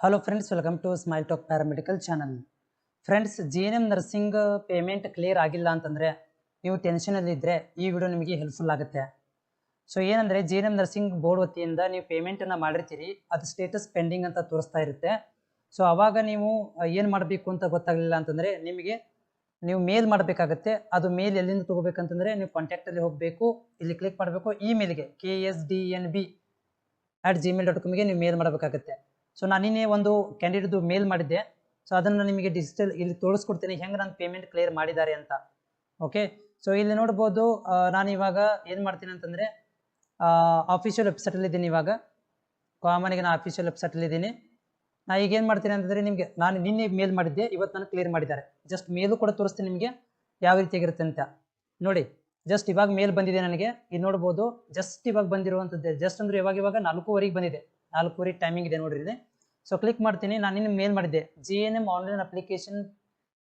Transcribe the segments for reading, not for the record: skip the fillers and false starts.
Hello friends, welcome to Smile Talk paramedical channel. Friends, GNM nursing payment clear ಆಗಿಲ್ಲ ಅಂತಂದರೆ ನೀವು ಟೆನ್ಷನಲ್ಲಿದ್ದರೆ ಈ video ನಿಮಗೆ ಹೆಲ್ಪ್ಫುಲ್ ಆಗುತ್ತೆ. ಸೊ ಏನಂದರೆ, GNM ನರ್ಸಿಂಗ್ ಬೋರ್ಡ್ ವತಿಯಿಂದ ನೀವು ಪೇಮೆಂಟನ್ನು ಮಾಡಿರ್ತೀರಿ, ಅದು ಸ್ಟೇಟಸ್ ಪೆಂಡಿಂಗ್ ಅಂತ ತೋರಿಸ್ತಾ ಇರುತ್ತೆ. ಸೊ ಆವಾಗ ನೀವು ಏನು ಮಾಡಬೇಕು ಅಂತ ಗೊತ್ತಾಗಲಿಲ್ಲ ಅಂತಂದರೆ ನೀವು ಮೇಲ್ ಮಾಡಬೇಕಾಗತ್ತೆ. ಅದು ಮೇಲ್ ಎಲ್ಲಿಂದ ತೊಗೋಬೇಕಂತಂದರೆ ನೀವು ಕಾಂಟ್ಯಾಕ್ಟಲ್ಲಿ ಹೋಗಬೇಕು, ಇಲ್ಲಿ ಕ್ಲಿಕ್ ಮಾಡಬೇಕು, ಇಮೇಲ್ಗೆ ksdnb@gmail.comಗೆ ನೀವು ಮೇಲ್ ಮಾಡಬೇಕಾಗತ್ತೆ. ಸೊ ನಾನು ನಿನ್ನೆ ಒಂದು ಕ್ಯಾಂಡಿಡೇಟ್ದು ಮೇಲ್ ಮಾಡಿದ್ದೆ. ಸೊ ಅದನ್ನು ನಿಮಗೆ ಡಿಜಿಟಲ್ ಇಲ್ಲಿ ತೋರಿಸ್ಕೊಡ್ತೀನಿ ಹೆಂಗೆ ನಾನು ಪೇಮೆಂಟ್ ಕ್ಲಿಯರ್ ಮಾಡಿದ್ದಾರೆ ಅಂತ. ಓಕೆ, ಸೊ ಇಲ್ಲಿ ನೋಡ್ಬೋದು. ನಾನು ಇವಾಗ ಏನು ಮಾಡ್ತೀನಿ ಅಂತಂದರೆ, ಆಫಿಷಿಯಲ್ ವೆಬ್ಸೈಟಲ್ಲಿ ಇದ್ದೀನಿ. ಇವಾಗ ಕಾಮನ್ಗೆ ನಾನು ಆಫಿಷಿಯಲ್ ವೆಬ್ಸೈಟಲ್ಲಿ ಇದ್ದೀನಿ. ನಾ ಈಗ ಏನು ಮಾಡ್ತೀನಿ ಅಂತಂದರೆ, ನಿಮಗೆ ನಾನು ನಿನ್ನೆ ಮೇಲ್ ಮಾಡಿದ್ದೆ, ಇವತ್ತು ನಾನು ಕ್ಲಿಯರ್ ಮಾಡಿದ್ದಾರೆ. ಜಸ್ಟ್ ಮೇಲು ಕೂಡ ತೋರಿಸ್ತೀನಿ ನಿಮಗೆ ಯಾವ ರೀತಿಯಾಗಿರುತ್ತೆ ಅಂತ. ನೋಡಿ, ಜಸ್ಟ್ ಇವಾಗ ಮೇಲ್ ಬಂದಿದೆ ನನಗೆ. ಇದು ನೋಡ್ಬೋದು, ಜಸ್ಟ್ ಇವಾಗ ಬಂದಿರುವಂಥದ್ದು. ಜಸ್ಟ್ ಅಂದರೆ ಇವಾಗ 4:15 ಬಂದಿದೆ. 4:15 ಟೈಮಿಂಗ್ ಇದೆ ನೋಡ್ರಿ ಇದೆ. ಸೊ ಕ್ಲಿಕ್ ಮಾಡ್ತೀನಿ. ನಾನು ನಿನ್ನ ಮೇಲ್ ಮಾಡಿದ್ದೆ, GNM online application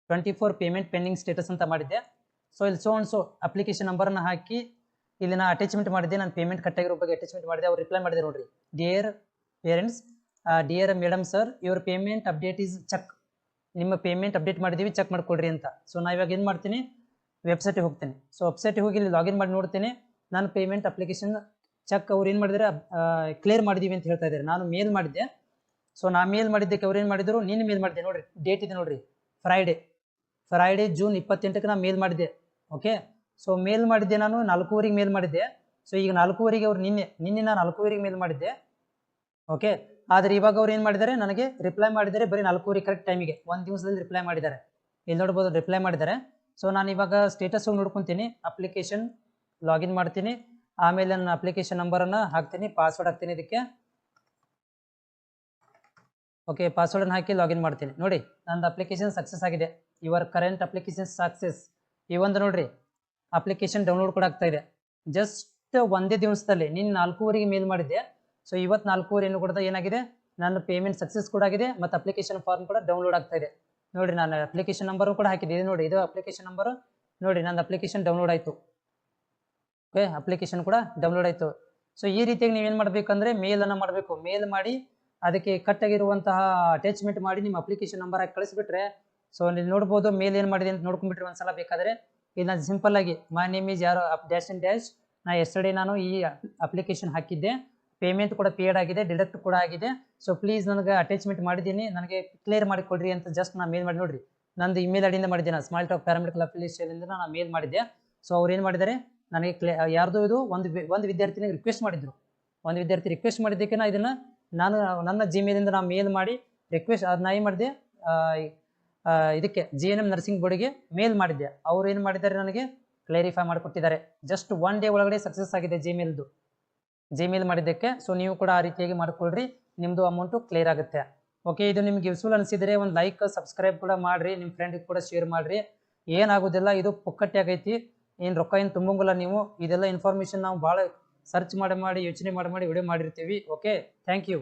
24 payment pending status ಅಂತ ಮಾಡಿದ್ದೆ. ಸೊ ಇಲ್ಲಿ ಸೊ ಅಪ್ಲಿಕೇಶನ್ ನಂಬರನ್ನು ಹಾಕಿ ಇಲ್ಲಿ ನಾನು ಅಟ್ಯಾಚ್ಮೆಂಟ್ ಮಾಡಿದ್ದೆ. ನಾನು ಪೇಮೆಂಟ್ ಕಟ್ಟಾಗಿರೋ ಬಗ್ಗೆ ಅಟ್ಯಾಚ್ಮೆಂಟ್ ಮಾಡಿದೆ. ಅವ್ರು ರಿಪ್ಲೈ ಮಾಡಿದೆ ನೋಡ್ರಿ, dear parents, dear madam sir, your payment update is check. ನಿಮ್ಮ ಪೇಮೆಂಟ್ ಅಪ್ಡೇಟ್ ಮಾಡಿದ್ದೀವಿ, ಚೆಕ್ ಮಾಡ್ಕೊಳ್ರಿ ಅಂತ. ಸೊ ನಾ ಇವಾಗ ಏನು ಮಾಡ್ತೀನಿ, ವೆಬ್ಸೈಟಿಗೆ ಹೋಗ್ತೀನಿ. ಸೊ ವೆಬ್ಸೈಟಿಗೆ ಹೋಗಿ ಇಲ್ಲಿ ಲಾಗಿನ್ ಮಾಡಿ ನೋಡ್ತೀನಿ. ನಾನು ಪೇಮೆಂಟ್ ಅಪ್ಲಿಕೇಶನ್ ಚೆಕ್ ಅವ್ರು ಏನು ಮಾಡಿದರೆ ಕ್ಲಿಯರ್ ಮಾಡಿದ್ದೀವಿ ಅಂತ ಹೇಳ್ತಾ ಇದ್ದಾರೆ. ನಾನು ಮೇಲ್ ಮಾಡಿದ್ದೆ. ಸೊ ನಾ ಮೇಲ್ ಮಾಡಿದ್ದಕ್ಕೆ ಅವ್ರು ಏನು ಮಾಡಿದ್ರು, ನೀನು ಮೇಲ್ ಮಾಡಿದ್ದೆ ನೋಡ್ರಿ, ಡೇಟ್ ಇದೆ ನೋಡ್ರಿ, ಫ್ರೈಡೇ ಜೂನ್ 28ಕ್ಕೆ ನಾನು ಮೇಲ್ ಮಾಡಿದ್ದೆ. ಓಕೆ, ಸೊ ಮೇಲ್ ಮಾಡಿದ್ದೆ ನಾನು 4:15 ಮೇಲ್ ಮಾಡಿದ್ದೆ. ಸೊ ಈಗ 4:15 ಅವ್ರು ನಿನ್ನೆ ನಾನು 4:15 ಮೇಲ್ ಮಾಡಿದ್ದೆ. ಓಕೆ, ಆದರೆ ಇವಾಗ ಅವ್ರು ಏನು ಮಾಡಿದ್ದಾರೆ, ನನಗೆ ರಿಪ್ಲೈ ಮಾಡಿದ್ದಾರೆ ಬರೀ 4:15 ಕರೆಕ್ಟ್ ಟೈಮಿಗೆ, ಒಂದು ದಿವಸದಲ್ಲಿ ರಿಪ್ಲೈ ಮಾಡಿದ್ದಾರೆ. ಇಲ್ಲಿ ನೋಡ್ಬೋದು, ರಿಪ್ಲೈ ಮಾಡಿದ್ದಾರೆ. ಸೊ ನಾನು ಇವಾಗ ಸ್ಟೇಟಸ್ ಹೋಗಿ ನೋಡ್ಕೊತೀನಿ, ಅಪ್ಲಿಕೇಶನ್ ಲಾಗಿನ್ ಮಾಡ್ತೀನಿ. ಆಮೇಲೆ ನನ್ನ ಅಪ್ಲಿಕೇಶನ್ ನಂಬರನ್ನು ಹಾಕ್ತೀನಿ, ಪಾಸ್ವರ್ಡ್ ಹಾಕ್ತೀನಿ ಇದಕ್ಕೆ. ಓಕೆ, ಪಾಸ್ವರ್ಡನ್ನು ಹಾಕಿ ಲಾಗಿನ್ ಮಾಡ್ತೀನಿ. ನೋಡಿ, ನಂದು ಅಪ್ಲಿಕೇಶನ್ ಸಕ್ಸಸ್ ಆಗಿದೆ. Your current application success. ಈ ಒಂದು ನೋಡ್ರಿ, ಅಪ್ಲಿಕೇಶನ್ ಡೌನ್ಲೋಡ್ ಕೂಡ ಆಗ್ತಾ ಇದೆ. ಜಸ್ಟ್ ಒಂದೇ ದಿವಸದಲ್ಲಿ ನಿನ್ನ 4:15 ಮೇಲ್ ಮಾಡಿದ್ದೆ. ಸೊ ಇವತ್ತು 4:15 ಕೂಡ ಏನಾಗಿದೆ, ನನ್ನ ಪೇಮೆಂಟ್ ಸಕ್ಸಸ್ ಕೂಡ ಆಗಿದೆ, ಮತ್ತು ಅಪ್ಲಿಕೇಶನ್ ಫಾರ್ಮ್ ಕೂಡ ಡೌನ್ಲೋಡ್ ಆಗ್ತಾ ಇದೆ. ನೋಡಿರಿ, ನಾನು ಅಪ್ಲಿಕೇಶನ್ ನಂಬರು ಕೂಡ ಹಾಕಿದ್ದೆ. ಇದು ನೋಡಿ, ಇದು ಅಪ್ಲಿಕೇಶನ್ ನಂಬರು. ನೋಡಿ, ನನ್ನ ಅಪ್ಲಿಕೇಶನ್ ಡೌನ್ಲೋಡ್ ಆಯಿತು. ಓಕೆ, ಅಪ್ಲಿಕೇಶನ್ ಕೂಡ ಡೌನ್ಲೋಡ್ ಆಯಿತು. ಸೊ ಈ ರೀತಿಯಾಗಿ ನೀವೇನು ಮಾಡಬೇಕಂದ್ರೆ, ಮೇಲನ್ನು ಮಾಡಬೇಕು. ಮೇಲ್ ಮಾಡಿ ಅದಕ್ಕೆ ಕಟ್ಟಾಗಿರುವಂತಹ ಅಟ್ಯಾಚ್ಮೆಂಟ್ ಮಾಡಿ ನಿಮ್ಮ ಅಪ್ಲಿಕೇಶನ್ ನಂಬರ್ ಹಾಕಿ ಕಳಿಸ್ಬಿಟ್ರೆ, ಸೊ ನೀವು ನೋಡ್ಬೋದು ಮೇಲ್ ಏನು ಮಾಡಿದೆ ಅಂತ ನೋಡ್ಕೊಂಡ್ಬಿಟ್ರಿ ಒಂದ್ಸಲ ಬೇಕಾದರೆ. ಇಲ್ಲಿ ನಾನು ಸಿಂಪಲ್ ಆಗಿ ಮೈ ನೇಮ್ ಈಸ್ ಯಾರು ಡ್ಯಾಶ್ ನಾ ಎಸ್ಟರ್ಡೇ ನಾನು ಈ ಅಪ್ಲಿಕೇಶನ್ ಹಾಕಿದ್ದೆ, ಪೇಮೆಂಟ್ ಕೂಡ ಪೇಡ್ ಆಗಿದೆ, ಡಿಡಕ್ಟ್ ಕೂಡ ಆಗಿದೆ. ಸೊ ಪ್ಲೀಸ್ ನನಗೆ ಅಟ್ಯಾಚ್ಮೆಂಟ್ ಮಾಡಿದ್ದೀನಿ, ನನಗೆ ಕ್ಲಿಯರ್ ಮಾಡಿಕೊಡ್ರಿ ಅಂತ ಜಸ್ಟ್ ನಾನು ಮೇಲ್ ಮಾಡಿ ನೋಡ್ರಿ. ನಂದು ಇಮೇಲ್ ಐಡಿಯಿಂದ ಮಾಡಿದ್ದೆ, ನಾನು ಸ್ಮೈಲ್ ಟಾಕ್ ಪ್ಯಾರಾಮೆಡಿಕಲ್ ಅಫಿಲಿಯೇಷನ್ನಿಂದ ನಾನು ಮೇಲ್ ಮಾಡಿದ್ದೆ. ಸೊ ಅವ್ರು ಏನು ಮಾಡಿದ್ದಾರೆ, ನನಗೆ ಯಾರ್ದು ಇದು ಒಂದು ವಿದ್ಯಾರ್ಥಿನಿಗೆ ರಿಕ್ವೆಸ್ಟ್ ಮಾಡಿದ್ರು. ಒಂದು ವಿದ್ಯಾರ್ಥಿ ರಿಕ್ವೆಸ್ಟ್ ಮಾಡಿದ್ದಕ್ಕೆ ನಾನು ನನ್ನ ಜಿಮೇಲಿಂದ ನಾನು ಮೇಲ್ ಮಾಡಿ ರಿಕ್ವೆಸ್ಟ್ ಅದನ್ನ ಏನು ಮಾಡಿದೆ, ಇದಕ್ಕೆ GNM ನರ್ಸಿಂಗ್ ಬೋರ್ಡಿಗೆ ಮೇಲ್ ಮಾಡಿದ್ದೆ. ಅವ್ರು ಏನು ಮಾಡಿದ್ದಾರೆ, ನನಗೆ ಕ್ಲಾರಿಫೈ ಮಾಡಿಕೊಟ್ಟಿದ್ದಾರೆ. ಜಸ್ಟ್ 1 ಡೇ ಒಳಗಡೆ ಸಕ್ಸಸ್ ಆಗಿದೆ ಜಿಮೇಲ್ ಮಾಡಿದ್ದಕ್ಕೆ. ಸೊ ನೀವು ಕೂಡ ಆ ರೀತಿಯಾಗಿ ಮಾಡಿಕೊಳ್ರಿ, ನಿಮ್ಮದು ಅಮೌಂಟು ಕ್ಲಿಯರ್ ಆಗುತ್ತೆ. ಓಕೆ, ಇದು ನಿಮ್ಗೆ ಯೂಸ್ಫುಲ್ ಅನಿಸಿದರೆ ಒಂದು ಲೈಕ್ ಸಬ್ಸ್ಕ್ರೈಬ್ ಕೂಡ ಮಾಡಿರಿ, ನಿಮ್ಮ ಫ್ರೆಂಡಿಗೆ ಕೂಡ ಶೇರ್ ಮಾಡಿರಿ. ಏನಾಗೋದಿಲ್ಲ, ಇದು ಪುಕ್ಕಟ್ಟೆ ಆಗೈತಿ, ಏನು ರೊಕ್ಕ ಏನು ತುಂಬಂಗಿಲ್ಲ. ನೀವು ಇದೆಲ್ಲ ಇನ್ಫಾರ್ಮೇಷನ್ ನಾವು ಭಾಳ ಸರ್ಚ್ ಮಾಡಿ ಯೋಚನೆ ಮಾಡಿ ವಿಡಿಯೋ ಮಾಡಿರ್ತೀವಿ. Okay, thank you.